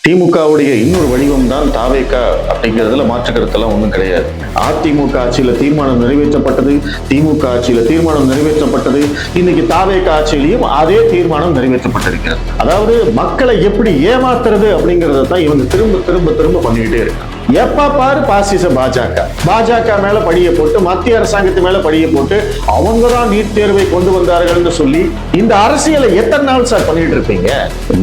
திமுகவுடைய இன்னொரு வடிவம் தான் தாவேகா அப்படிங்கிறதுல மாற்று கருத்தெல்லாம் ஒன்றும் கிடையாது. அதிமுக ஆட்சியில தீர்மானம் நிறைவேற்றப்பட்டது, திமுக ஆட்சியில தீர்மானம் நிறைவேற்றப்பட்டது, இன்னைக்கு தாவேகா ஆட்சியிலையும் அதே தீர்மானம் நிறைவேற்றப்பட்டிருக்கிறது. அதாவது மக்களை எப்படி ஏமாத்துறது அப்படிங்கறத தான் இவங்க திரும்ப திரும்ப திரும்ப பண்ணிக்கிட்டே இருக்காங்க. எப்ப பாரு பாசிச பாஜக மேல படிய போட்டு, மத்திய அரசாங்கத்து மேல படிய போட்டு, அவங்க தான் நீட் தேர்வை கொண்டு வந்தார்கள் சொல்லி இந்த அரசியலை எத்தனை நாள் சார் பண்ணிட்டு இருப்பீங்க?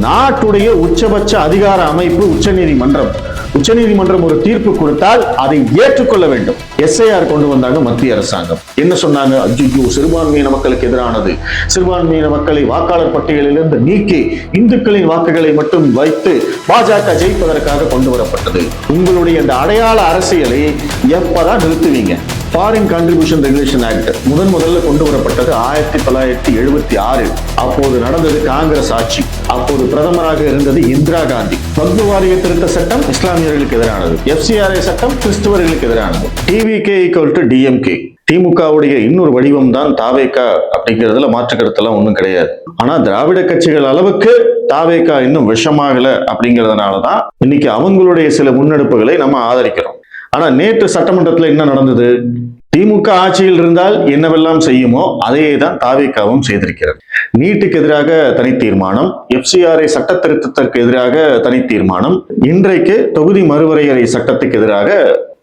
நாட்டுடைய உச்சபட்ச அதிகார அமைப்பு உச்சநீதிமன்றம் ஒரு தீர்ப்பு கொடுத்தால் அதை ஏற்றுக்கொள்ள வேண்டும். SIR கொண்டு வந்தாங்க மத்திய அரசாங்கம். என்ன சொன்னாங்க? அஜ்ஜோ, சிறுபான்மையின மக்களுக்கு எதிரானது, சிறுபான்மையின மக்களை வாக்காளர் பட்டியலிலிருந்து நீக்கி இந்துக்களின் வாக்குகளை மட்டும் வைத்து பாஜக ஜெயிப்பதற்காக கொண்டு வரப்பட்டது. உங்களுடைய இந்த அடையாள அரசியலை எப்பதான் நிறுத்துவீங்க? ஃபாரின் கான்ட்ரிபியூஷன் ரெகுலேஷன் ஆக்ட் முதல்ல கொண்டு வரப்பட்டது 1976. அப்போது நடந்தது காங்கிரஸ் ஆட்சி. அப்போது பிரதமராக இருந்தது இந்திரா காந்தி. வக்ஃப் வாரிய திருத்த சட்டம் இஸ்லாமியர்களுக்கு எதிரானது, FCRA சட்டம் கிறிஸ்துவர்களுக்கு எதிரானது. TVK = DMK. திமுகவுடைய இன்னொரு வடிவம் தான் தாவேகா அப்படிங்கிறதுல மாற்று கருத்தெல்லாம் ஒன்றும் கிடையாது. ஆனா திராவிட கட்சிகள் அளவுக்கு தாவேகா இன்னும் விஷமாகல அப்படிங்கிறதுனாலதான் இன்னைக்கு அவங்களுடைய சில முன்னெடுப்புகளை நம்ம ஆதரிக்கிறோம். ஆனா நேற்று சட்டமன்றத்துல என்ன நடந்தது? திமுக ஆட்சியில் இருந்தால் என்னவெல்லாம் செய்யுமோ அதையே தான் தாவேகாவும் செய்திருக்கிறது. நீட்டுக்கு எதிராக தனி தீர்மானம், FCRA சட்ட திருத்தத்திற்கு எதிராக தனி தீர்மானம், இன்றைக்கு தொகுதி மறுவரையறை சட்டத்துக்கு எதிராக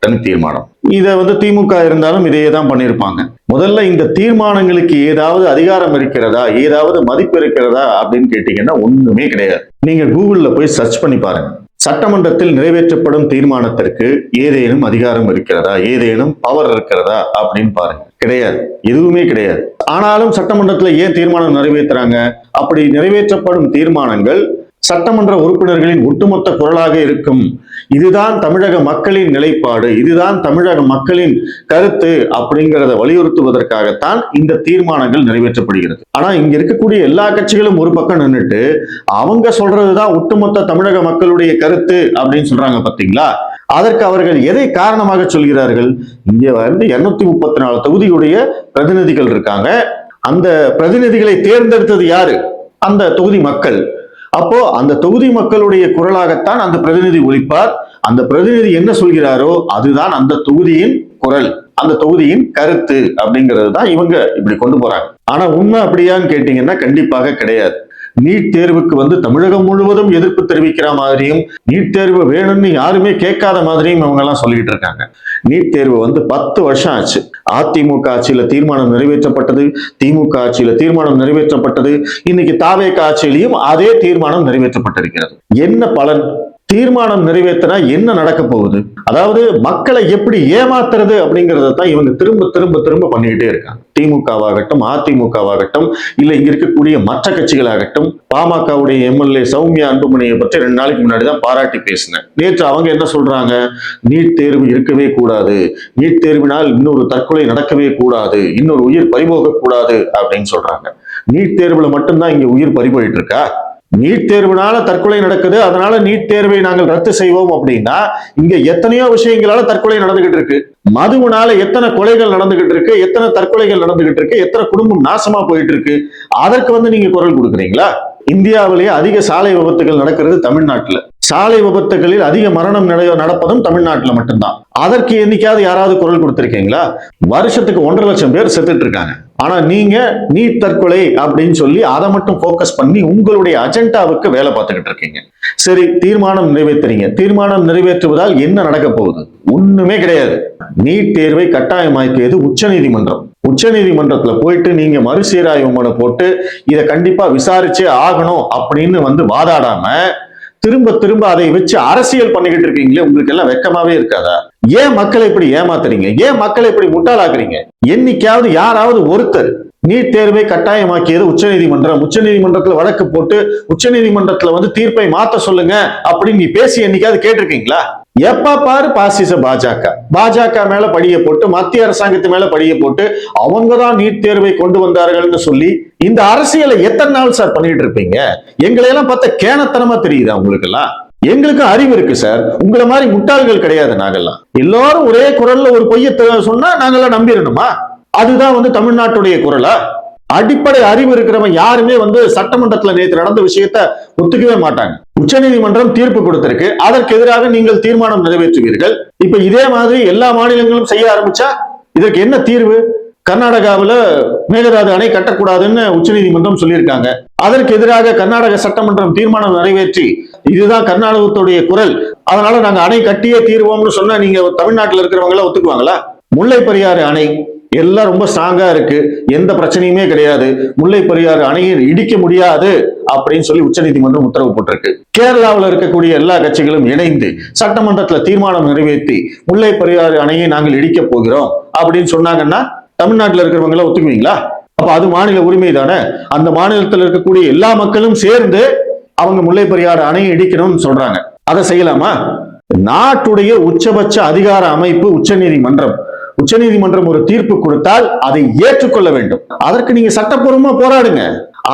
தனி தீர்மானம். இதை திமுக இருந்தாலும் இதையே தான் பண்ணியிருப்பாங்க. முதல்ல இந்த தீர்மானங்களுக்கு ஏதாவது அதிகாரம் இருக்கிறதா, ஏதாவது மதிப்பு இருக்கிறதா அப்படின்னு கேட்டீங்கன்னா ஒண்ணுமே கிடையாது. நீங்க கூகுள்ல போய் சர்ச் பண்ணி பாருங்க. சட்டமன்றத்தில் நிறைவேற்றப்படும் தீர்மானத்திற்கு ஏதேனும் அதிகாரம் இருக்கிறதா, ஏதேனும் பவர் இருக்கிறதா அப்படின்னு பாருங்க. கிடையாது, எதுவுமே கிடையாது. ஆனாலும் சட்டமன்றத்துல ஏன் தீர்மானம் நிறைவேற்றுறாங்க? அப்படி நிறைவேற்றப்படும் தீர்மானங்கள் சட்டமன்ற உறுப்பினர்களின் ஒட்டுமொத்த குரலாக இருக்கும். இதுதான் தமிழக மக்களின் நிலைப்பாடு, இதுதான் தமிழக மக்களின் கருத்து அப்படிங்கிறத வலியுறுத்துவதற்காகத்தான் இந்த தீர்மானங்கள் நிறைவேற்றப்படுகிறது. ஆனா இங்க இருக்கக்கூடிய எல்லா கட்சிகளும் ஒரு பக்கம் நின்றுட்டு அவங்க சொல்றதுதான் ஒட்டுமொத்த தமிழக மக்களுடைய கருத்து அப்படின்னு சொல்றாங்க. பாத்தீங்களா? அதற்கு அவர்கள் எதை காரணமாக சொல்கிறார்கள்? இங்க 234 தொகுதியுடைய பிரதிநிதிகள் இருக்காங்க. அந்த பிரதிநிதிகளை தேர்ந்தெடுத்தது யாரு? அந்த தொகுதி மக்கள். அப்போ அந்த தொகுதி மக்களுடைய குரலாகத்தான் அந்த பிரதிநிதி ஒலிப்பார். அந்த பிரதிநிதி என்ன சொல்கிறாரோ அதுதான் அந்த தொகுதியின் குரல், அந்த தொகுதியின் கருத்து அப்படிங்கிறது தான் இவங்க இப்படி கொண்டு போறாங்க. ஆனா உண்மை அப்படியான்னு கேட்டீங்கன்னா கண்டிப்பாக கிடையாது. நீட் தேர்வுக்கு தமிழகம் முழுவதும் எதிர்ப்பு தெரிவிக்கிற மாதிரியும், நீட் தேர்வு வேணும்னு யாருமே கேட்காத மாதிரியும் அவங்க எல்லாம் சொல்லிட்டு இருக்காங்க. நீட் தேர்வு 10 வருஷம் ஆச்சு. அதிமுக ஆட்சியில தீர்மானம் நிறைவேற்றப்பட்டது, திமுக ஆட்சியில தீர்மானம் நிறைவேற்றப்பட்டது, இன்னைக்கு தாவேகா ஆட்சியிலையும் அதே தீர்மானம் நிறைவேற்றப்பட்டிருக்கிறது. என்ன பலன்? தீர்மானம் நிறைவேற்றினா என்ன நடக்க போகுது? அதாவது மக்களை எப்படி ஏமாத்துறது அப்படிங்கறத தான் இவங்க திரும்ப திரும்ப திரும்ப பண்ணிக்கிட்டே இருக்காங்க. திமுகவாகட்டும், அதிமுகவாகட்டும், இல்ல இங்க இருக்கக்கூடிய மற்ற கட்சிகளாகட்டும். பாமகவுடைய MLA சௌமியா அன்புமணியை பற்றி 2 நாளைக்கு முன்னாடி தான் பாராட்டி பேசினேன். நேற்று அவங்க என்ன சொல்றாங்க? நீட் தேர்வு இருக்கவே கூடாது, நீட் தேர்வினால் இன்னொரு தற்கொலை நடக்கவே கூடாது, இன்னொரு உயிர் பறிபோக கூடாது அப்படின்னு சொல்றாங்க. நீட் தேர்வுல மட்டும்தான் இங்க உயிர் பறிபோயிட்டு இருக்கா? நீட் தேர்வுனால தற்கொலை நடக்குது, அதனால நீட் தேர்வை நாங்கள் ரத்து செய்வோம் அப்படின்னா இங்க எத்தனையோ விஷயங்களால தற்கொலை நடந்துகிட்டு இருக்கு. மதுவுனால எத்தனை கொலைகள் நடந்துகிட்டு இருக்கு, எத்தனை தற்கொலைகள் நடந்துகிட்டு இருக்கு, எத்தனை குடும்பம் நாசமா போயிட்டு இருக்கு. அதற்கு நீங்க குரல் கொடுக்குறீங்களா? இந்தியாவிலேயே அதிக சாலை விபத்துகள் நடக்கிறது தமிழ்நாட்டுல. சாலை விபத்துகளில் அதிக மரணம் நடப்பதும் தமிழ்நாட்டுல மட்டும்தான். அதற்கு என்னைக்காவது யாராவது குரல் கொடுத்திருக்கீங்களா? வருஷத்துக்கு 1.5 லட்சம் பேர் செத்துட்டு இருக்காங்க. ஆனா நீங்க நீட் தற்கொலை அப்படின்னு சொல்லி அதை மட்டும் போக்கஸ் பண்ணி உங்களுடைய அஜெண்டாவுக்கு வேலை பார்த்துக்கிட்டு இருக்கீங்க. சரி, தீர்மானம் நிறைவேற்றுறீங்க. தீர்மானம் நிறைவேற்றுவதால் என்ன நடக்க போகுது? ஒண்ணுமே கிடையாது. நீட் தேர்வை கட்டாயமாக்கியது உச்சநீதிமன்றம். உச்சநீதிமன்றத்துல போயிட்டு நீங்க மறுசீராய்வு மனு போட்டு இதை கண்டிப்பா விசாரிச்சே ஆகணும் அப்படின்னு வாதாடாம திரும்ப திரும்ப அதை வச்சு அரசியல் பண்ணிக்கிட்டு இருக்கீங்களே, உங்களுக்கு எல்லாம் வெக்கமாவே இருக்காதா? ஏன் மக்களை இப்படி ஏமாத்துறீங்க? ஏன் மக்களை இப்படி முட்டாளாக்குறீங்க? என்னைக்காவது யாராவது ஒருத்தர் நீட் தேர்வை கட்டாயமாக்கியது உச்சநீதிமன்றம், உச்சநீதிமன்றத்துல வழக்கு போட்டு உச்சநீதிமன்றத்துல தீர்ப்பை மாத்த சொல்லுங்க அப்படின்னு நீ பேசி என்னைக்காவது கேட்டிருக்கீங்களா? எப்ப பாரு பாசிச பாஜக மேல படிய போட்டு, மத்திய அரசாங்கத்து மேல படிய போட்டு, அவங்கதான் நீட் தேர்வை கொண்டு வந்தார்கள்னு சொல்லி இந்த அரசியலை எத்தனை நாள் சார் பண்ணிட்டு இருப்பீங்க? எங்களை எல்லாம் பார்த்தா கேனத்தனமா தெரியுதா உங்களுக்கு எல்லாம்? எங்களுக்கு அறிவு இருக்கு சார், உங்களை மாதிரி முட்டாள்கள் கிடையாது நாங்கெல்லாம். எல்லாரும் ஒரே குரல்ல ஒரு பொய்ய சொன்னா நாங்கெல்லாம் நம்பிடணுமா? அதுதான் தமிழ்நாட்டுடைய குரலா? அடிப்படை அறிவு இருக்கிறவன் யாருமே வந்து சட்டமன்றத்துல நேற்று நடந்த விஷயத்த ஒத்துக்கவே மாட்டாங்க. உச்சநீதிமன்றம் தீர்ப்பு கொடுத்திருக்கு, அதற்கு எதிராக நீங்கள் தீர்மானம் நிறைவேற்றுவீர்கள். இப்ப இதே மாதிரி எல்லா மாநிலங்களும் செய்ய ஆரம்பிச்சா இதற்கு என்ன தீர்வு? கர்நாடகாவில் மேகதாது அணை கட்டக்கூடாதுன்னு உச்சநீதிமன்றம் சொல்லியிருக்காங்க. அதற்கு எதிராக கர்நாடக சட்டமன்றம் தீர்மானம் நிறைவேற்றி இதுதான் கர்நாடகத்துடைய குரல், அதனால நாங்க அணை கட்டியே தீர்வோம்னு சொன்னா நீங்க தமிழ்நாட்டில் இருக்கிறவங்க எல்லாம் ஒத்துக்குவாங்களா? முல்லை பெரியாறு அணை எல்லாம் ரொம்ப ஸ்ட்ராங்கா இருக்கு, எந்த பிரச்சனையுமே கிடையாது, முல்லை பெரியாறு அணையை இடிக்க முடியாது அப்படின்னு சொல்லி உச்சநீதிமன்றம் உத்தரவு போட்டிருக்கு. கேரளாவில் இருக்கக்கூடிய எல்லா கட்சிகளும் இணைந்து சட்டமன்றத்தில் தீர்மானம் நிறைவேற்றி முல்லை பெரியாறு அணையை நாங்கள் இடிக்க போகிறோம் அப்படின்னு சொன்னாங்கன்னா தமிழ்நாட்டில் இருக்கிறவங்க எல்லாம் ஒத்துக்குவீங்களா? அப்ப அது மாநில உரிமை தானே. அந்த மாநிலத்தில் இருக்கக்கூடிய எல்லா மக்களும் சேர்ந்து அவங்க முல்லை பெரியாறு அணையை இடிக்கணும்னு சொல்றாங்க. அதை செய்யலாமா? நாட்டுடைய உச்சபட்ச அதிகார அமைப்பு உச்சநீதிமன்றம். உச்சநீதிமன்றம் ஒரு தீர்ப்பு கொடுத்தால் அதை ஏற்றுக்கொள்ள வேண்டும். அதற்கு நீங்க சட்டப்பூர்வமா போராடுங்க.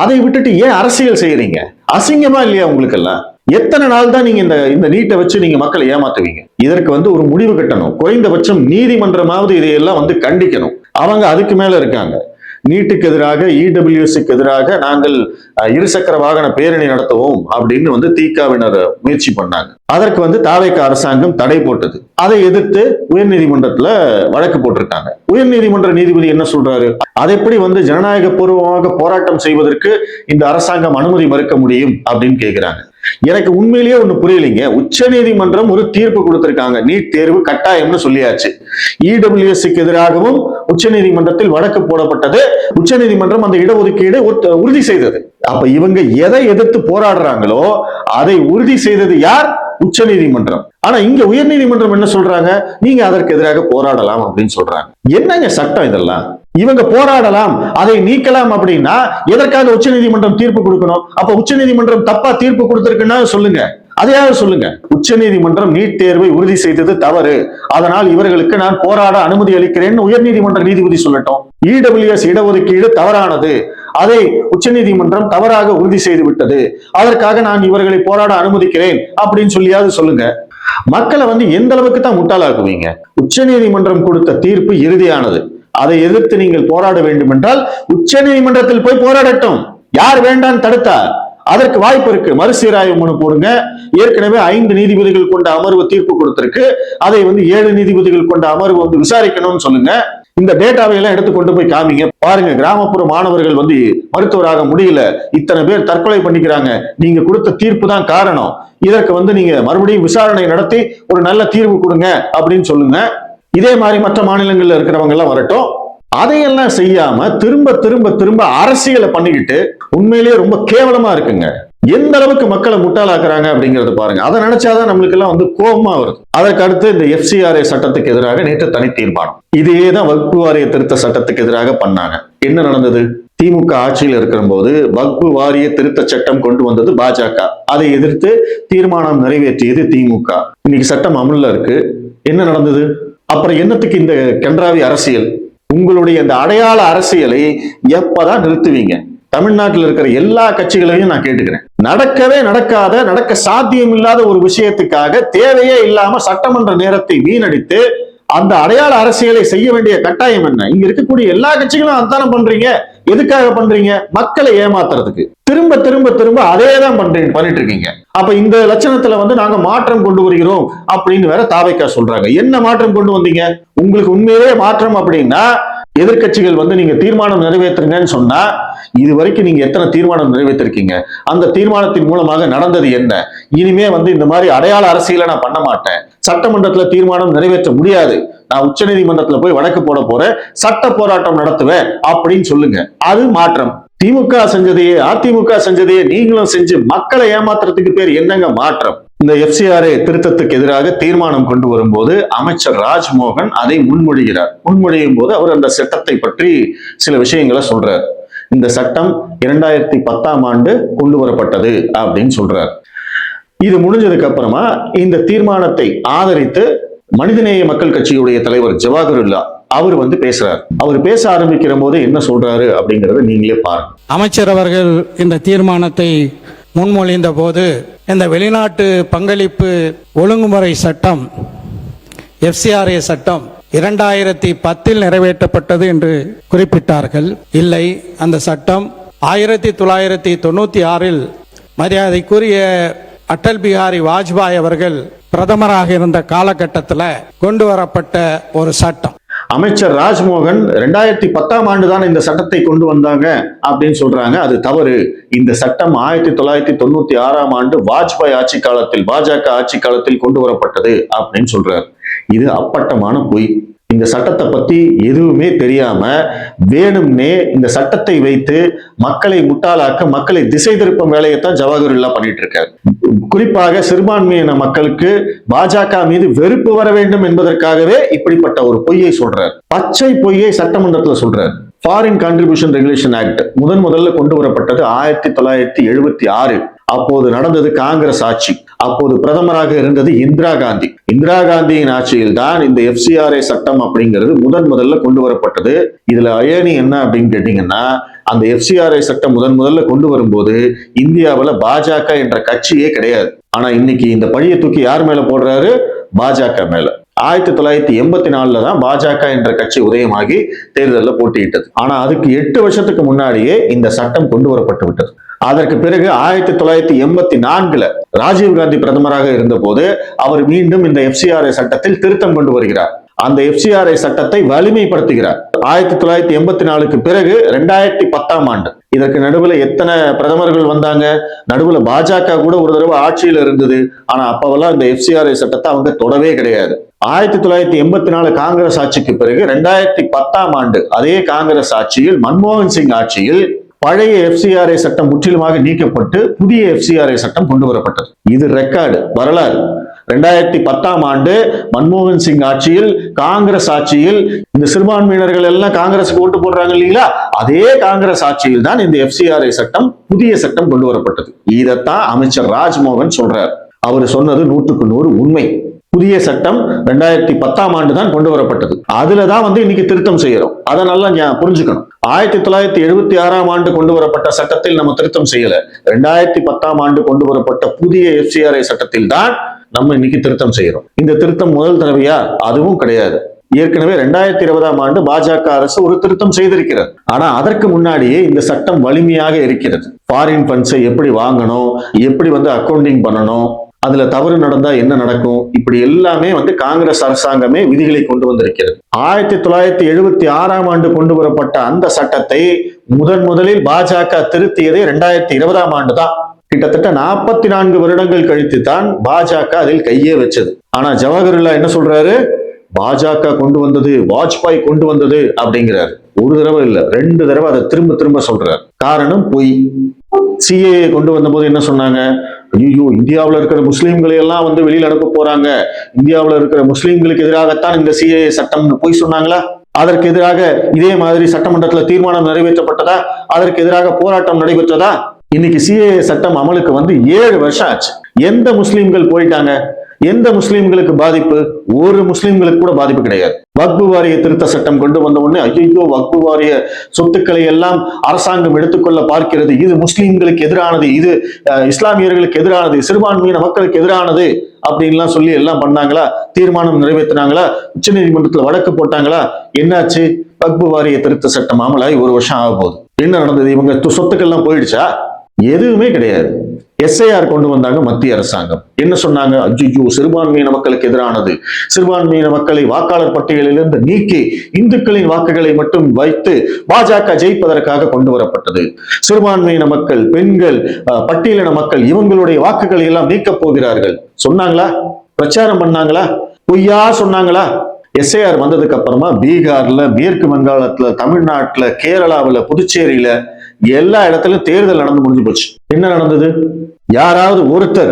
அதை விட்டுட்டு ஏன் அரசியல் செய்யறீங்க? அசிங்கமா இல்லையா உங்களுக்கு எல்லாம்? எத்தனை நாள் தான் நீங்க இந்த நீட்டை வச்சு நீங்க மக்களை ஏமாத்துவீங்க? இதற்கு வந்து ஒரு முடிவு கட்டணும். குறைந்தபட்சம் நீதிமன்றமாவது இதையெல்லாம் கண்டிக்கணும். அவங்க அதுக்கு மேல இருக்காங்க. நீட்டுக்கு எதிராக, இடபிள்யூஎஸ்க்கு எதிராக நாங்கள் இருசக்கர வாகன பேரணி நடத்துவோம் அப்படின்னு திகாவினர் முயற்சி பண்ணாங்க. அதற்கு தாவேகா அரசாங்கம் தடை போட்டது. அதை எதிர்த்து உயர்நீதிமன்றத்துல வழக்கு போட்டிருக்காங்க. உயர்நீதிமன்ற நீதிபதி என்ன சொல்றாரு? அதை எப்படி ஜனநாயக பூர்வமாக போராட்டம் செய்வதற்கு இந்த அரசாங்கம் அனுமதி மறுக்க முடியும் அப்படின்னு கேட்கிறாங்க. எனக்கு உண்மையிலேயே ஒண்ணு புரியலைங்க. உச்ச நீதிமன்றம் ஒரு தீர்ப்பு கொடுத்திருக்காங்க, நீட் தேர்வு கட்டாயம்னு சொல்லியாச்சு. இடபிள்யூஎஸ்க்கு எதிராகவும் உச்ச நீதிமன்றத்தில் வழக்கு போடப்பட்டது. உச்ச நீதிமன்றம் அந்த இடஒதுக்கீடு உறுதி செய்தது. அப்ப இவங்க எதை எதிர்த்து போராடுறாங்களோ அதை உறுதி செய்தது யார்? உச்ச நீதிமன்றம். ஆனா இங்க உயர் நீதிமன்றம் என்ன சொல்றாங்க? நீங்க அதற்கு எதிராக போராடலாம் அப்படின்னு சொல்றாங்க. என்னங்க சட்டம் இதெல்லாம்? இவங்க போராடலாம், அதை நீக்கலாம் அப்படின்னா எதற்காக உச்ச நீதிமன்றம் தீர்ப்பு கொடுக்கணும்? அப்ப உச்ச நீதிமன்றம் தப்பா தீர்ப்பு கொடுத்திருக்குன்னா சொல்லுங்க, அதையாவது சொல்லுங்க. உச்ச நீதிமன்றம் நீட் தேர்வை உறுதி செய்தது தவறு, அதனால் இவர்களுக்கு நான் போராட அனுமதி அளிக்கிறேன்னு உயர் நீதிமன்ற நீதிபதி சொல்லட்டும். இடபிள்யூஎஸ் இடஒதுக்கீடு தவறானது, அதை உச்ச நீதிமன்றம் தவறாக உறுதி செய்து விட்டது, அதற்காக நான் இவர்களை போராட அனுமதிக்கிறேன் அப்படின்னு சொல்லியாவது சொல்லுங்க. மக்களை எந்த அளவுக்கு தான் முட்டாளாக்குவீங்க? உச்ச நீதிமன்றம் கொடுத்த தீர்ப்பு இறுதியானது. அதை எதிர்த்து நீங்கள் போராட வேண்டும் என்றால் உச்ச நீதிமன்றத்தில் போய் போராடட்டும். யார் வேண்டான்னு தடுத்தா? அதற்கு வாய்ப்பு இருக்கு. மறுசீராய்வு மனு போடுங்க. ஏற்கனவே 5 நீதிபதிகள் கொண்ட அமர்வு தீர்ப்பு கொடுத்திருக்கு. அதை 7 நீதிபதிகள் கொண்ட அமர்வு விசாரிக்கணும்னு சொல்லுங்க. இந்த டேட்டாவை எல்லாம் எடுத்து கொண்டு போய் காமிங்க. பாருங்க, கிராமப்புற மாணவர்கள் மருத்துவராக முடியல, இத்தனை பேர் தற்கொலை பண்ணிக்கிறாங்க, நீங்க கொடுத்த தீர்ப்பு தான் காரணம், இதற்கு நீங்க மறுபடியும் விசாரணை நடத்தி ஒரு நல்ல தீர்வு கொடுங்க அப்படின்னு சொல்லுங்க. இதே மாதிரி மற்ற மாநிலங்கள்ல இருக்கிறவங்க எல்லாம் வரட்டும். அதையெல்லாம் செய்யாம திரும்ப திரும்ப திரும்ப அரசியலை பண்ணிக்கிட்டு உண்மையிலேயே ரொம்ப கேவலமா இருக்குங்க. எந்த அளவுக்கு மக்களை முட்டாளாக்குறாங்க அப்படிங்கறது பாருங்க. அதை நினைச்சாதான் நம்மளுக்கு எல்லாம் கோபமா வருது. அதற்கு அடுத்து இந்த FCRA சட்டத்துக்கு எதிராக நேற்று தனி தீர்மானம். இதேதான் வக்பு வாரிய திருத்த சட்டத்துக்கு எதிராக பண்ணாங்க. என்ன நடந்தது? திமுக ஆட்சியில் இருக்கிற போது வக்பு வாரிய திருத்த சட்டம் கொண்டு வந்தது பாஜக. அதை எதிர்த்து தீர்மானம் நிறைவேற்றியது திமுக. இன்னைக்கு சட்டம் அமல்ல இருக்கு. என்ன நடந்தது? அப்புறம் என்னத்துக்கு இந்த கன்றாவி அரசியல்? உங்களுடைய இந்த அடையாள அரசியலை எப்பதான் நிறுத்துவீங்க? தமிழ்நாட்டில் இருக்கிற எல்லா கட்சிகளையும் நான் கேட்டுக்கிறேன். நடக்கவே நடக்க சாத்தியம் இல்லாத ஒரு விஷயத்துக்காக தேவையே இல்லாம சட்டமன்ற நேரத்தை வீணடித்து அந்த அடையாள அரசியலை செய்ய வேண்டிய கட்டாயம் என்ன? இங்க இருக்கக்கூடிய எல்லா கட்சிகளும் அதான பண்றீங்க. எதுக்காக பண்றீங்க? மக்களை ஏமாத்துறதுக்கு. திரும்ப திரும்ப திரும்ப அதே தான் பண்ணிட்டு இருக்கீங்க. அப்ப இந்த லட்சணத்துல நாங்க மாற்றம் கொண்டு வருகிறோம் அப்படின்னு வேற தாவேகா சொல்றாங்க. என்ன மாற்றம் கொண்டு வந்தீங்க? உங்களுக்கு உண்மையிலேயே மாற்றம் அப்படின்னா எதிர்கட்சிகள் நீங்க தீர்மானம் நிறைவேற்றுங்கன்னு சொன்னா இது வரைக்கும் நீங்க எத்தனை தீர்மானம் நிறைவேற்றிருக்கீங்க? அந்த தீர்மானத்தின் மூலமாக நடந்தது என்ன? இனிமே இந்த மாதிரி அடையாள அரசியலை நான் பண்ண மாட்டேன், சட்டமன்றத்துல தீர்மானம் நிறைவேற்ற முடியாது, நான் உச்ச நீதிமன்றத்துல போய் வழக்கு போட போறேன், சட்ட போராட்டம் நடத்துவேன் அப்படின்னு சொல்லுங்க. அது மாற்றம். திமுக செஞ்சதையே அதிமுக செஞ்சதையே நீங்களும் செஞ்சு மக்களை ஏமாத்துறதுக்கு பேர் என்னங்க மாற்றம்? இந்த FCRA திருத்தத்துக்கு எதிராக தீர்மானம் கொண்டு வரும்போது அமைச்சர் ராஜ்மோகன் அதை முன்மொழியும் போது அவர் அந்த சட்டத்தை பற்றி சில விஷயங்களை சொல்றார். இந்த சட்டம் 2010ஆம் ஆண்டு கொண்டு வரப்பட்டது அப்படின்னு சொல்றார். இது முடிஞ்சதுக்கு அப்புறமா இந்த தீர்மானத்தை ஆதரித்து மனிதநேய மக்கள் கட்சியுடைய தலைவர் ஜவாஹருல்லா அவர் பேசுறார். அவர் பேச ஆரம்பிக்கிற போது என்ன சொல்றாரு அப்படிங்கறத நீங்களே பாருங்க. அமைச்சர் அவர்கள் இந்த தீர்மானத்தை முன்மொழிந்த போது இந்த வெளிநாட்டு பங்களிப்பு ஒழுங்குமுறை சட்டம் FCRA சட்டம் 2010 நிறைவேற்றப்பட்டது என்று குறிப்பிட்டார்கள். இல்லை, அந்த சட்டம் 1996 மரியாதைக்குரிய அடல் பிஹாரி வாஜ்பாய் அவர்கள் பிரதமராக இருந்த காலகட்டத்தில் கொண்டு வரப்பட்ட ஒரு சட்டம். அமைச்சர் ராஜ்மோகன் 2010 தான் இந்த சட்டத்தை கொண்டு வந்தாங்க அப்படின்னு சொல்றாங்க. அது தவறு. இந்த சட்டம் 1996 வாஜ்பாய் ஆட்சி காலத்தில், பாஜக ஆட்சி காலத்தில் கொண்டு வரப்பட்டது அப்படின்னு சொல்றாரு. இது அப்பட்டமான பொய். இந்த சட்டத்தை பத்தி எதுவுமே தெரியாம வேணும்னே இந்த சட்டத்தை வைத்து மக்களை முட்டாளாக்க, மக்களை திசை திருப்பும் வேலையைத்தான் ஜவஹர்லா பண்ணிட்டு இருக்காரு. குறிப்பாக சிறுபான்மையின மக்களுக்கு பாஜக மீது வெறுப்பு வர வேண்டும் என்பதற்காகவே இப்படிப்பட்ட ஒரு பொய்யை சொல்றார். பச்சை பொய்யை சட்டமன்றத்தில் சொல்றார். ஃபாரின் கான்ட்ரிபியூஷன் ரெகுலேஷன் ஆக்ட் முதல்ல கொண்டு வரப்பட்டது 1976. அப்போது நடந்தது காங்கிரஸ் ஆட்சி. அப்போது பிரதமராக இருந்தது இந்திரா காந்தி. இந்திரா காந்தியின் ஆட்சியில் தான் இந்த FCRA சட்டம் அப்படிங்கிறது முதல்ல கொண்டு வரப்பட்டது. இதுல அயனி என்ன அப்படின்னு கேட்டீங்கன்னா, அந்த FCRA சட்டம் முதல்ல கொண்டு வரும்போது இந்தியாவில் பாஜக என்ற கட்சியே கிடையாது. ஆனா இன்னைக்கு இந்த பழியை தூக்கி யார் மேல போடுறாரு? பாஜக மேல. 1984 தான் பாஜக என்ற கட்சி உதயமாகி தேர்தலில் போட்டியிட்டது. ஆனா அதுக்கு 8 வருஷத்துக்கு முன்னாடியே இந்த சட்டம் கொண்டு வரப்பட்டு விட்டது. அதற்கு பிறகு 1984 ராஜீவ்காந்தி பிரதமராக இருந்த போது அவர் மீண்டும் இந்த FCRA சட்டத்தில் திருத்தம் கொண்டு வருகிறார். அந்த FCRA சட்டத்தை வலிமைப்படுத்துகிறார். 1984 பிறகு 2010 இதற்கு நடுவுல எத்தனை பிரதமர்கள் வந்தாங்க? நடுவுல பாஜக கூட ஒரு தடவை ஆட்சியில இருந்தது. ஆனா அப்பவெல்லாம் இந்த FCRA சட்டத்தை அவங்க தொடவே கிடையாது. 1984 காங்கிரஸ் ஆட்சிக்கு பிறகு 2010 அதே காங்கிரஸ் ஆட்சியில், மன்மோகன் சிங் ஆட்சியில் பழைய FCRA சட்டம் முற்றிலுமாக நீக்கப்பட்டு புதிய FCRA சட்டம் கொண்டு வரப்பட்டது. இது ரெக்கார்டு, வரலாறு. 2010 மன்மோகன் சிங் ஆட்சியில், காங்கிரஸ் ஆட்சியில் இந்த சிறுபான்மையினர்கள் எல்லாம் காங்கிரஸுக்கு ஓட்டு போடுறாங்க இல்லைங்களா? அதே காங்கிரஸ் ஆட்சியில் தான் இந்த FCRA சட்டம், புதிய சட்டம் கொண்டு வரப்பட்டது. இதைத்தான் அமைச்சர் ராஜ்மோகன் சொல்றார். அவர் சொன்னது 100க்கு 100 உண்மை. புதிய சட்டம் 2010 தான் கொண்டு வரப்பட்டது. அதுலதான் இன்னைக்கு திருத்தம் செய்யறோம். அதை நல்லா புரிஞ்சுக்கணும். 1976 கொண்டு வரப்பட்ட சட்டத்தில் நம்ம திருத்தம் செய்யல. 2010 கொண்டு வரப்பட்ட புதிய FCRA சட்டத்தில் தான் நம்ம இன்னைக்கு திருத்தம் செய்யறோம். இந்த திருத்தம் முதல் தடவையா? அதுவும் கிடையாது. ஏற்கனவே 2020 பாஜக அரசு ஒரு திருத்தம் செய்திருக்கிறது. ஆனா அதற்கு முன்னாடியே இந்த சட்டம் வலிமையாக இருக்கிறது. ஃபாரின் ஃபண்ட்ஸை எப்படி வாங்கணும், எப்படி அக்கவுண்டிங் பண்ணணும், அதுல தவறு நடந்தா என்ன நடக்கும், இப்படி எல்லாமே காங்கிரஸ் அரசாங்கமே விதிகளை கொண்டு வந்திருக்கிறது. 1976 கொண்டு வரப்பட்ட அந்த சட்டத்தை முதலில் பாஜக திருத்தியதே 2020 தான். கிட்டத்தட்ட 44 வருடங்கள் கழித்து தான் பாஜக அதில் கையே வச்சது. ஆனா ஜவஹர்லா என்ன சொல்றாரு? பாஜக கொண்டு வந்தது, வாஜ்பாய் கொண்டு வந்தது அப்படிங்கிறாரு. ஒரு தடவை இல்ல, 2 தடவை அதை திரும்ப சொல்றாரு. காரணம் பொய். CAA கொண்டு வந்த போது என்ன சொன்னாங்க? ஐயோ, இந்தியாவில் இருக்கிற முஸ்லீம்களை எல்லாம் வெளியில் அனுப்ப போறாங்க, இந்தியாவில் இருக்கிற முஸ்லீம்களுக்கு எதிராகத்தான் இந்த CAA சட்டம் பொய் சொன்னாங்களா? அதற்கு எதிராக இதே மாதிரி சட்டமன்றத்தில் தீர்மானம் நிறைவேற்றப்பட்டதா? அதற்கு எதிராக போராட்டம் நடைபெற்றதா? இன்னைக்கு CAA சட்டம் அமலுக்கு 7 வருஷம் ஆச்சு. எந்த முஸ்லீம்கள் போயிட்டாங்க? எந்த முஸ்லீம்களுக்கு பாதிப்பு? ஒரு முஸ்லீம்களுக்கு கூட பாதிப்பு கிடையாது. வக்பு வாரிய திருத்த சட்டம் கொண்டு வந்த உடனே ஐயோ, வக்பு வாரிய சொத்துக்களை எல்லாம் அரசாங்கம் எடுத்துக்கொள்ள பார்க்கிறது, இது முஸ்லீம்களுக்கு எதிரானது, இது இஸ்லாமியர்களுக்கு எதிரானது, சிறுபான்மையின மக்களுக்கு எதிரானது அப்படின்லாம் சொல்லி எல்லாம் பண்ணாங்களா? தீர்மானம் நிறைவேற்றினாங்களா? உச்ச நீதிமன்றத்தில் வழக்கு போட்டாங்களா? என்னாச்சு? வக்பு வாரிய திருத்த சட்டம் அமலாகி 1 வருஷம் ஆக போகுது. என்ன நடந்தது? இவங்க சொத்துக்கள்லாம் போயிடுச்சா? எதுவுமே கிடையாது. SIR கொண்டு வந்தாங்க மத்திய அரசாங்கம். என்ன சொன்னாங்க? ஐயோ, சிறுபான்மையின மக்களுக்கு எதிரானது, சிறுபான்மையின மக்களை வாக்காளர் பட்டியலிலிருந்து நீக்கி இந்துக்களின் வாக்குகளை மட்டும் வைத்து பாஜக ஜெயிப்பதற்காக கொண்டு வரப்பட்டது. சிறுபான்மையின மக்கள், பெண்கள், பட்டியலின மக்கள் இவங்களுடைய வாக்குகளை எல்லாம் நீக்கப் போகிறார்கள் சொன்னாங்களா? பிரச்சாரம் பண்ணாங்களா? பொய்யா சொன்னாங்களா? SIR வந்ததுக்கு அப்புறமா பீகார்ல, மேற்கு வங்காளத்துல, தமிழ்நாட்டுல, கேரளாவில, புதுச்சேரியில எல்லா இடத்துலயும் தேர்தல் நடந்து முடிஞ்சு போச்சு. என்ன நடந்தது? யாராவது ஒருத்தர்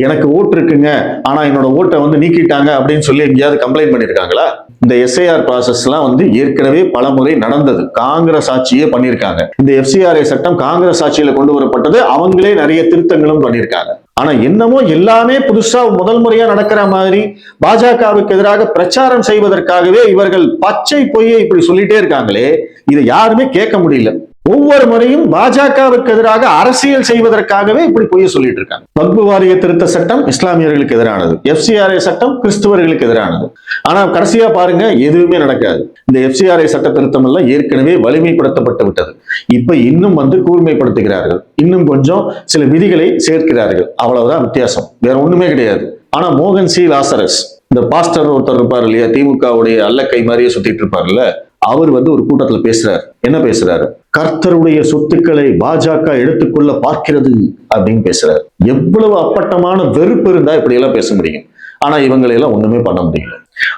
எனக்கு ஓட்டு இருக்குங்க, ஆனா என்னோட ஓட்டை நீக்கிட்டாங்க அப்படின்னு சொல்லி எங்கேயாவது கம்ப்ளைண்ட் பண்ணிருக்காங்களா? இந்த SIR ப்ராசஸ் எல்லாம் ஏற்கனவே பல முறை நடந்தது. காங்கிரஸ் ஆட்சியே பண்ணிருக்காங்க. இந்த FCRA சட்டம் காங்கிரஸ் ஆட்சியில கொண்டு வரப்பட்டது. அவங்களே நிறைய திருத்தங்களும் பண்ணிருக்காங்க. ஆனா என்னமோ எல்லாமே புதுசா முதல் முறையா நடக்கிற மாதிரி பாஜகவுக்கு எதிராக பிரச்சாரம் செய்வதற்காகவே இவர்கள் பச்சை பொய்யை இப்படி சொல்லிட்டே இருக்காங்களே, இதை யாருமே கேட்க முடியல. ஒவ்வொரு முறையும் பாஜகவுக்கு எதிராக அரசியல் செய்வதற்காகவே இப்படி பொய்ய சொல்லிட்டு இருக்காங்க. வக்பு வாரிய திருத்த சட்டம் இஸ்லாமியர்களுக்கு எதிரானது, FCRA சட்டம் கிறிஸ்துவர்களுக்கு எதிரானது. ஆனா கடைசியா பாருங்க, எதுவுமே நடக்காது. இந்த FCRA சட்ட திருத்தம் எல்லாம் ஏற்கனவே வலிமைப்படுத்தப்பட்டு விட்டது. இப்ப இன்னும் கூர்மைப்படுத்துகிறார்கள், இன்னும் கொஞ்சம் சில விதிகளை சேர்க்கிறார்கள், அவ்வளவுதான் வித்தியாசம், வேற ஒண்ணுமே கிடையாது. ஆனா மோகன் சி லாசரஸ், இந்த பாஸ்டர் ஒருத்தர் இருப்பார் இல்லையா, திமுகவுடைய அல்லக்கை மாதிரியே சுத்திட்டு இருப்பார்ல, அவர் ஒரு கூட்டத்துல பேசுறாரு. என்ன பேசுறாரு? கர்த்தருடைய சொத்துக்களை பாஜக எடுத்துக்கொள்ள பார்க்கிறது அப்படின்னு பேசுறாரு. எவ்வளவு அப்பட்டமான வெறுப்பு இருந்தா இப்படி எல்லாம் பேச முடியும்? ஆனா இவங்களையெல்லாம் ஒண்ணுமே பண்ண முடியல.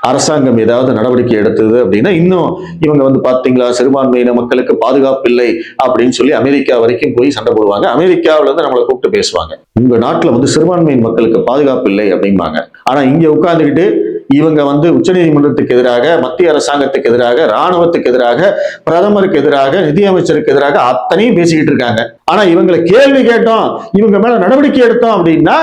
அரசாங்கம் ஏதாவது நடவடிக்கை எடுத்தது அப்படின்னா இன்னும் இவங்க பாத்தீங்களா, சிறுபான்மையின மக்களுக்கு பாதுகாப்பு இல்லை அப்படின்னு சொல்லி அமெரிக்கா வரைக்கும் போய் சண்டை போடுவாங்க. அமெரிக்காவில இருந்து நம்மளை கூப்பிட்டு பேசுவாங்க, உங்க நாட்டுல சிறுபான்மையின் மக்களுக்கு பாதுகாப்பு இல்லை அப்படிம்பாங்க. ஆனா இங்க உட்கார்ந்துக்கிட்டு இவங்க உச்சநீதிமன்றத்துக்கு எதிராக, மத்திய அரசாங்கத்துக்கு எதிராக, ராணுவத்துக்கு எதிராக, பிரதமருக்கு எதிராக, நிதியமைச்சருக்கு எதிராக அத்தனையும் பேசிக்கிட்டு இருக்காங்க. ஆனா இவங்களை கேள்வி கேட்டோம், இவங்க மேல நடவடிக்கை எடுத்தோம் அப்படின்னா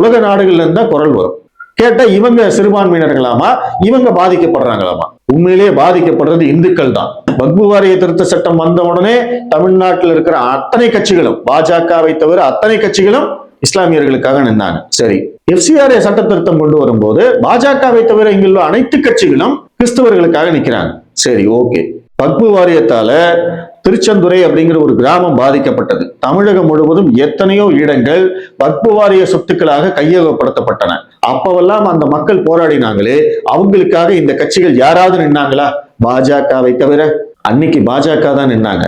உலக நாடுகள்ல இருந்தா குரல் வரும். கேட்டா இவங்க சிறுபான்மையினர்களாமா, இவங்க பாதிக்கப்படுறாங்களாமா? உண்மையிலேயே பாதிக்கப்படுறது இந்துக்கள் தான். வக்பு வாரிய திருத்த சட்டம் வந்த உடனே தமிழ்நாட்டில் இருக்கிற அத்தனை கட்சிகளும், பாஜகவை தவிர அத்தனை கட்சிகளும் இஸ்லாமியர்களுக்காக நின்றாங்க. சரி, FCRA சட்ட திருத்தம் கொண்டு வரும்போது பாஜகவை தவிர இங்குள்ள அனைத்து கட்சிகளும் கிறிஸ்தவர்களுக்காக நிக்கிறாங்க. சரி, ஓகே. வக்பு வாரியத்தால திருச்செந்துறை அப்படிங்கிற ஒரு கிராமம் பாதிக்கப்பட்டது. தமிழகம் முழுவதும் எத்தனையோ இடங்கள் வக்பு வாரிய சொத்துக்களாக கையகப்படுத்தப்பட்டன. அப்பவெல்லாம் அந்த மக்கள் போராடினாங்களே, அவங்களுக்காக இந்த கட்சிகள் யாராவது நின்னாங்களா? பாஜகவை தவிர. அன்னைக்கு பாஜக தான் நின்னாங்க.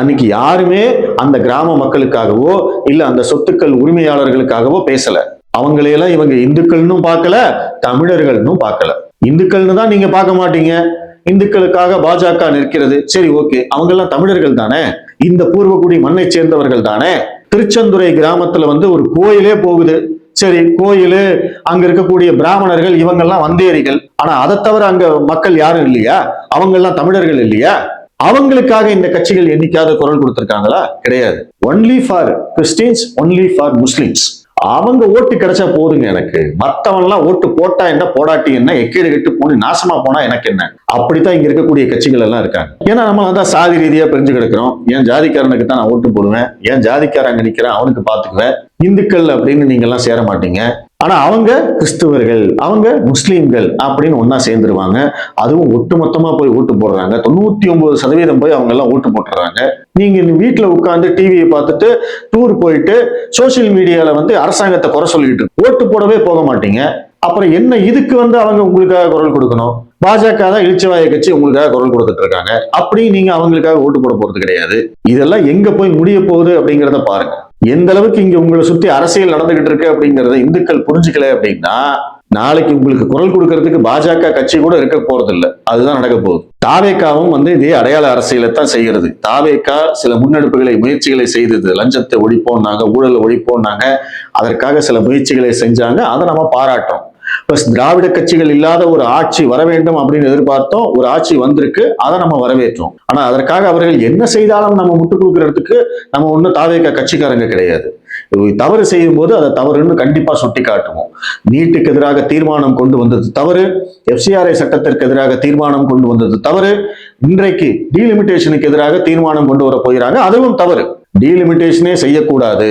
அன்னைக்கு யாருமே அந்த கிராம மக்களுக்காகவோ இல்ல அந்த சொத்துக்கள் உரிமையாளர்களுக்காகவோ பேசல. அவங்களையெல்லாம் இவங்க இந்துக்கள்னு பார்க்கல, தமிழர்கள்னு பார்க்கல. இந்துக்கள்னு தான் நீங்க பார்க்க மாட்டீங்க. இந்துக்களுக்காக பாஜக நிற்கிறது. சரி, ஓகே, அவங்க எல்லாம் தமிழர்கள் தானே, இந்த பூர்வகுடி மண்ணை சேர்ந்தவர்கள் தானே. திருச்செந்துறை கிராமத்துல ஒரு கோயிலே போகுது. சரி, கோயிலு, அங்க இருக்கக்கூடிய பிராமணர்கள், இவங்கெல்லாம் வந்தேரிகள். ஆனா அதை தவிர அங்க மக்கள் யாரும் இல்லையா? அவங்க எல்லாம் தமிழர்கள் இல்லையா? அவங்களுக்காக இந்த கட்சிகள் என்னைக்காவது குரல் கொடுத்திருக்காங்களா? கிடையாது. Only for Christians, only for Muslims. அவங்க ஓட்டு கிடைச்சா போதுங்க எனக்கு, மத்தவன் எல்லாம் ஓட்டு போட்டா என்ன, போடாட்டி என்ன, எக்கேடு கெட்டு போன நாசமா போனா எனக்கு என்ன, அப்படித்தான் இங்க இருக்கக்கூடிய கட்சிகள் எல்லாம் இருக்காங்க. ஏன்னா நம்ம சாதி ரீதியா பிரிஞ்சு கிடக்கிறோம். என் ஜாதிக்காரனுக்கு தான் நான் ஓட்டு போடுவேன், என் ஜாதிக்காரன் அங்க நிக்கிறேன், அவனுக்கு பாத்துக்குவேன். இந்துக்கள் அப்படின்னு நீங்க எல்லாம் சேர மாட்டீங்க. ஆனா அவங்க கிறிஸ்துவர்கள், அவங்க முஸ்லீம்கள் அப்படின்னு ஒன்னா சேர்ந்துருவாங்க. அதுவும் ஒட்டுமொத்தமா போய் ஓட்டு போடுறாங்க. 99% போய் அவங்க எல்லாம் ஓட்டு போட்டுறாங்க. நீங்க வீட்டுல உட்கார்ந்து டிவியை பார்த்துட்டு டூர் போயிட்டு சோசியல் மீடியால அரசாங்கத்தை குறை சொல்லிட்டு ஓட்டு போடவே போக மாட்டீங்க. அப்புறம் என்ன இதுக்கு அவங்க உங்களுக்காக குரல் கொடுக்கணும்? பாஜக தான் இழிச்சவாய கட்சி உங்களுக்காக குரல் கொடுத்துட்டு இருக்காங்க. அப்படி நீங்க அவங்களுக்காக ஓட்டு போட போறது கிடையாது. இதெல்லாம் எங்க போய் முடிய போகுது அப்படிங்கிறத பாருங்க. எந்த அளவுக்கு இங்க உங்களை சுத்தி அரசியல் நடந்துகிட்டு இருக்கு அப்படிங்கறத இந்துக்கள் புரிஞ்சுக்கல அப்படின்னா நாளைக்கு உங்களுக்கு குரல் கொடுக்கறதுக்கு பாஜக கட்சி கூட இருக்க போறது இல்லை. அதுதான் நடக்க போகுது. தாவேக்காவும் இதே அடையாள அரசியலை தான் செய்கிறது. தாவேக்கா சில முன்னெடுப்புகளை, முயற்சிகளை செய்தது. லஞ்சத்தை ஒழிப்போம்னாங்க, ஊழலை ஒழிப்போம்னாங்க, அதற்காக சில முயற்சிகளை செஞ்சாங்க. அதை நம்ம பாராட்டோம். திராவிட கட்சிகள் இல்லாத ஒரு ஆட்சி வர வேண்டும் அப்படின்னு எதிர்பார்த்தோம். ஒரு ஆட்சி வந்திருக்கு, அதை நம்ம வரவேற்றோம். ஆனா அதற்காக அவர்கள் என்ன செய்தாலும் நம்ம முட்டு கொடுக்கறதுக்கு நம்ம ஒன்னும் தாவேக்கா கட்சிக்காரங்க கிடையாது. தவறு செய்யும் போது அதை தவறுன்னு கண்டிப்பா சுட்டி காட்டுவோம். நீட்டுக்கு எதிராக தீர்மானம் கொண்டு வந்தது தவறு, FCRA சட்டத்திற்கு எதிராக தீர்மானம் கொண்டு வந்தது தவறு, இன்றைக்கு டீலிமிட்டேஷனுக்கு எதிராக தீர்மானம் கொண்டு வர போகிறாங்க, அதுவும் தவறு. டீலிமிட்டேஷனே செய்யக்கூடாது,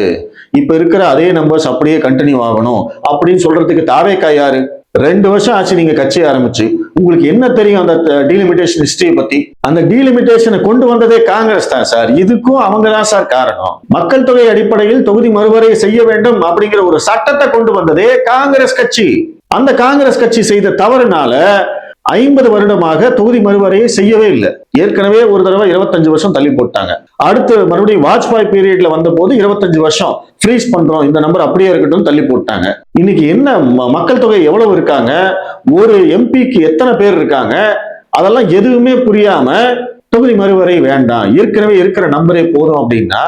இப்ப இருக்கிற அதே நம்பர்ஸ் அப்படியே கண்டினியூ ஆகணும் அப்படின்னு சொல்றதுக்கு தாவேக்கா யாரு? 2 வருஷம் ஆச்சு நீங்க கட்சி ஆரம்பிச்சு. உங்களுக்கு என்ன தெரியும் அந்த டீலிமிட்டேஷன் ஹிஸ்டரியை பத்தி? அந்த டீலிமிட்டேஷனை கொண்டு வந்ததே காங்கிரஸ் தான் சார். இதுக்கும் அவங்க தான் சார் காரணம். மக்கள் தொகை அடிப்படையில் தொகுதி மறுவரை செய்ய வேண்டும் அப்படிங்கிற ஒரு சட்டத்தை கொண்டு வந்ததே காங்கிரஸ் கட்சி. அந்த காங்கிரஸ் கட்சி செய்த தவறுனால 50 வருடமாக தொகுதி மறுவரையை செய்யவே இல்லை. ஏற்கனவே ஒரு தடவை 25 வருஷம் தள்ளி போட்டாங்க. அடுத்து மறுபடியும் வாஜ்பாய் பீரியட்ல வந்த போது 25 வருஷம் ஃப்ரீஸ் பண்றோம், இந்த நம்பர் அப்படியே இருக்கட்டும் தள்ளி போட்டாங்க. இன்னைக்கு என்ன மக்கள் தொகை எவ்வளவு இருக்காங்க, ஒரு எம்பிக்கு எத்தனை பேர் இருக்காங்க, அதெல்லாம் எதுவுமே புரியாம தொகுதி மறுவரை வேண்டாம், ஏற்கனவே இருக்கிற நம்பரே போதும் அப்படின்னா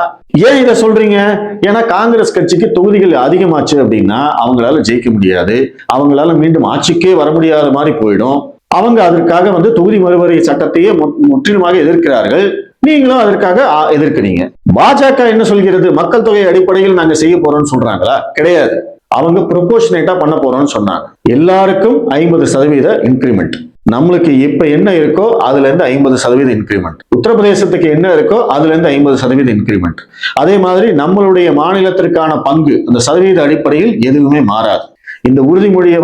ஏன் இதை சொல்றீங்க? ஏன்னா காங்கிரஸ் கட்சிக்கு தொகுதிகள் அதிகமாச்சு அப்படின்னா அவங்களால ஜெயிக்க முடியாது, அவங்களால மீண்டும் ஆட்சிக்கே வர முடியாத மாதிரி போயிடும். அவங்க அதற்காக தொகுதி மறுவரை சட்டத்தையே முற்றிலுமாக எதிர்க்கிறார்கள். நீங்களும் அதற்காக எதிர்க்கிறீங்க. பாஜக என்ன சொல்கிறது? மக்கள் தொகை அடிப்படையில் நாங்க செய்ய போறோம்னு சொல்றாங்களா? கிடையாது. அவங்க ப்ரொபோர்ஷனேட்டா பண்ண போறோம்னு சொன்னாங்க. எல்லாருக்கும் 50% இன்கிரிமெண்ட். நம்மளுக்கு இப்ப என்ன இருக்கோ அதுல இருந்து 50% இன்கிரிமெண்ட், உத்தரப்பிரதேசத்துக்கு என்ன இருக்கோ அதுல இருந்து 50% இன்கிரிமெண்ட். அதே மாதிரி நம்மளுடைய மாநிலத்திற்கான பங்கு அந்த சதவீத அடிப்படையில் எதுவுமே மாறாது. இந்த உறுதிமொழியை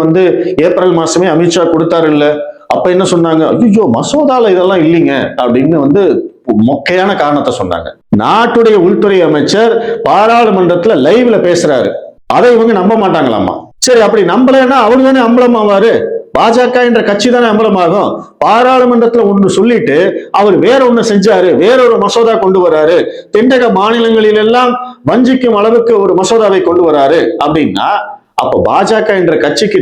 ஏப்ரல் மாசமே அமித்ஷா கொடுத்தாரு இல்ல, அப்ப என்ன சொன்னாங்க, ஐயோ மசோதால இதெல்லாம் இல்லைங்க அப்படின்னு மொக்கையான காரணத்தை சொன்னாங்க. நாட்டுடைய உள்துறை அமைச்சர் பாராளுமன்றத்துல லைவ்ல பேசுறாரு, அதை இவங்க நம்ப மாட்டாங்களாமா. சரி, அப்படி நம்பலன்னா அவரு தானே அம்பலமாவாரு, பாஜக என்ற கட்சி தானே அம்பலமாகும். பாராளுமன்றத்துல ஒண்ணு சொல்லிட்டு அவர் வேற ஒண்ணு செஞ்சாரு, வேறொரு மசோதா கொண்டு வராரு, தென்னக மாநிலங்களில் எல்லாம் வஞ்சிக்கும் அளவுக்கு ஒரு மசோதாவை கொண்டு வராரு அப்படின்னா அப்ப பாஜக என்ற கட்சிக்கு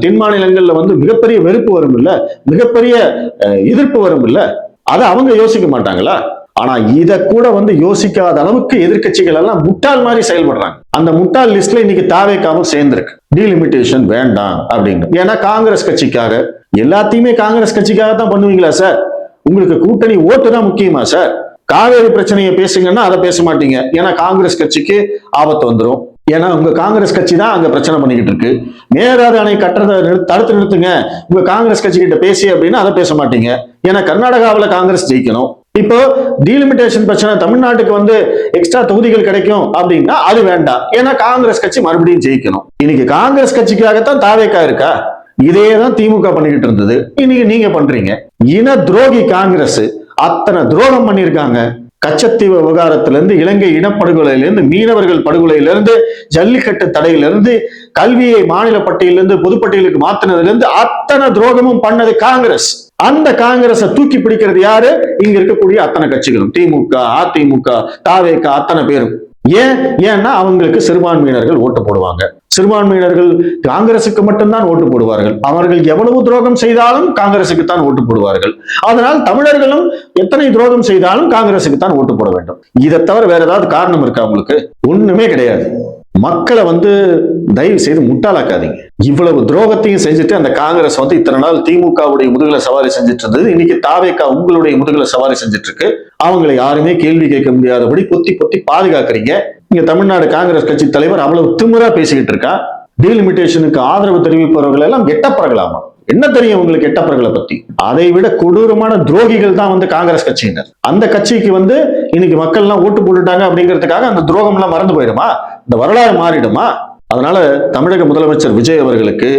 தென் மாநிலங்கள்ல மிகப்பெரிய வெறுப்பு வரும் இல்ல, மிகப்பெரிய எதிர்ப்பு வரும் இல்ல, அதை அவங்க யோசிக்க மாட்டாங்களா? ஆனா இத கூட யோசிக்காத அளவுக்கு எதிர்க்கட்சிகள் எல்லாம் முட்டாள் மாதிரி செயல்படுறாங்க. அந்த முட்டாள் லிஸ்ட்ல இன்னைக்கு தாவேக்காவும் சேர்ந்திருக்கு, டீலிமிட்டேஷன் வேண்டாம் அப்படின்னு. ஏன்னா காங்கிரஸ் கட்சிக்காக, எல்லாத்தையுமே காங்கிரஸ் கட்சிக்காக தான் பண்ணுவீங்களா சார்? உங்களுக்கு கூட்டணி ஓட்டு தான் முக்கியமா சார்? காவேரி பிரச்சனையை பேசுங்கன்னா அதை பேச மாட்டீங்க, ஏன்னா காங்கிரஸ் கட்சிக்கு ஆபத்து வந்துடும். ஏன்னா உங்க காங்கிரஸ் கட்சி தான் அங்க பிரச்சனை பண்ணிக்கிட்டு இருக்கு. மேகதாது அணை கட்டுறதை தடுத்து நிறுத்துங்க உங்க காங்கிரஸ் கட்சி கிட்ட பேசி அப்படின்னா அதை பேச மாட்டீங்க, ஏன்னா கர்நாடகாவில் காங்கிரஸ் ஜெயிக்கணும். இப்போ டீலிமிட்டேஷன் பிரச்சனை தமிழ்நாட்டுக்கு எக்ஸ்ட்ரா தொகுதிகள் கிடைக்கும் அப்படின்னா அது வேண்டாம், ஏன்னா காங்கிரஸ் கட்சி மறுபடியும் ஜெயிக்கணும். இன்னைக்கு காங்கிரஸ் கட்சிக்காகத்தான் தாவேக்கா இருக்கா? இதே தான் திமுக பண்ணிக்கிட்டு இருந்தது, இன்னைக்கு நீங்க பண்றீங்க. இன துரோகி காங்கிரஸ் அத்தனை துரோகம் பண்ணியிருக்காங்க. கச்சத்தீவு விவகாரத்திலிருந்து, இலங்கை இனப்படுகொலையிலிருந்து, மீனவர்கள் படுகொலையிலிருந்து, ஜல்லிக்கட்டு தடையிலிருந்து, கல்வியை மாநில பட்டியலிருந்து பொதுப்பட்டியலுக்கு மாத்தினதிலிருந்து அத்தனை துரோகமும் பண்ணது காங்கிரஸ். அந்த காங்கிரஸை தூக்கி பிடிக்கிறது யாரு? இங்க இருக்கக்கூடிய அத்தனை கட்சிகளும், திமுக, அதிமுக, தாவேக, அத்தனை பேரும். ஏன்னா அவங்களுக்கு சிறுபான்மையினர்கள் ஓட்டு போடுவாங்க. சிறுபான்மையினர்கள் காங்கிரசுக்கு மட்டும்தான் ஓட்டு போடுவார்கள். அவர்கள் எவ்வளவு துரோகம் செய்தாலும் காங்கிரசுக்கு தான் ஓட்டு போடுவார்கள். அதனால் தமிழர்களும் எத்தனை துரோகம் செய்தாலும் காங்கிரசுக்கு தான் ஓட்டு போட வேண்டும். இதை தவிர வேற ஏதாவது காரணம் இருக்கா உங்களுக்கு? ஒண்ணுமே கிடையாது. மக்களை தயவு செய்து முட்டாளாக்காதீங்க. இவ்வளவு துரோகத்தையும் செஞ்சுட்டு அந்த காங்கிரஸ் இத்தனை நாள் திமுகவுடைய முதுகுல சவாரி செஞ்சுட்டு இருந்தது, இன்னைக்கு தாவேக்கா உங்களுடைய முதுகுல சவாரி செஞ்சுட்டு இருக்கு. அவங்களை யாருமே கேள்வி கேட்க முடியாதபடி பொத்தி பொத்தி பாதுகாக்கிறீங்க. இங்க தமிழ்நாடு காங்கிரஸ் கட்சி தலைவர் அவ்வளவு திமிரா பேசிக்கிட்டு இருக்கா. டீலிமிட்டேஷனுக்கு ஆதரவு தெரிவிப்பவர்கள் எல்லாம் எட்டப்பறகலாமா? என்ன தெரியும் உங்களுக்கு எட்டப்பர்களை பத்தி? அதை விட கொடூரமான துரோகிகள் தான் காங்கிரஸ் கட்சியினர். அந்த கட்சிக்கு இன்னைக்கு மக்கள் எல்லாம் ஓட்டு போட்டுட்டாங்க அப்படிங்கிறதுக்காக அந்த துரோகம் எல்லாம் மறந்து போயிடுமா? இந்த வரலாறு மாறிடுமா? அதனால தமிழக முதலமைச்சர் விஜய் அவர்களுக்கு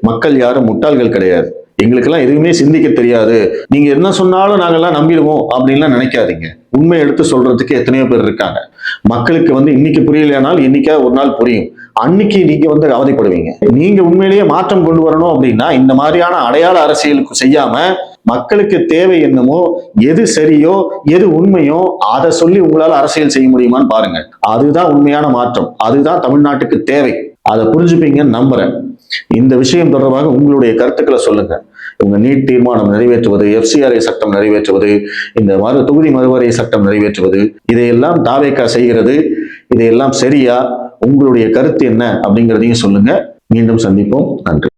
மக்கள் யாரும் முட்டாள்கள் கிடையாது. எங்களுக்கெல்லாம் எதுவுமே சிந்திக்க தெரியாது, நீங்க என்ன சொன்னாலும் நாங்கெல்லாம் நம்பிடுவோம் அப்படின்லாம் நினைக்காதீங்க. உண்மை எடுத்து சொல்றதுக்கு எத்தனையோ பேர் இருக்காங்க. மக்களுக்கு இன்னைக்கு புரியலையானால் இன்னைக்கா ஒரு நாள் புரியும். அன்னைக்கு நீங்க அவதிப்படுவீங்க. நீங்க உண்மையிலேயே மாற்றம் கொண்டு வரணும் அப்படின்னா இந்த மாதிரியான அடையாள அரசியலுக்கு செய்யாம மக்களுக்கு தேவை என்னமோ, எது சரியோ எது உண்மையோ அதை சொல்லி உங்களால அரசியல் செய்ய முடியுமான்னு பாருங்க. அதுதான் உண்மையான மாற்றம், அதுதான் தமிழ்நாட்டுக்கு தேவை. அதை புரிஞ்சுப்பீங்கன்னு நம்புறேன். இந்த விஷயம் தொடர்பாக உங்களுடைய கருத்துக்களை சொல்லுங்க. இவங்க நீட் தீர்மானம் நிறைவேற்றுவது, FCRA சட்டம் நிறைவேற்றுவது, இந்த தொகுதி மறுவரை சட்டம் நிறைவேற்றுவது, இதையெல்லாம் தாவேக்கா செய்கிறது. இதையெல்லாம் சரியா? உங்களுடைய கருத்து என்ன அப்படிங்கிறதையும் சொல்லுங்க. மீண்டும் சந்திப்போம். நன்றி.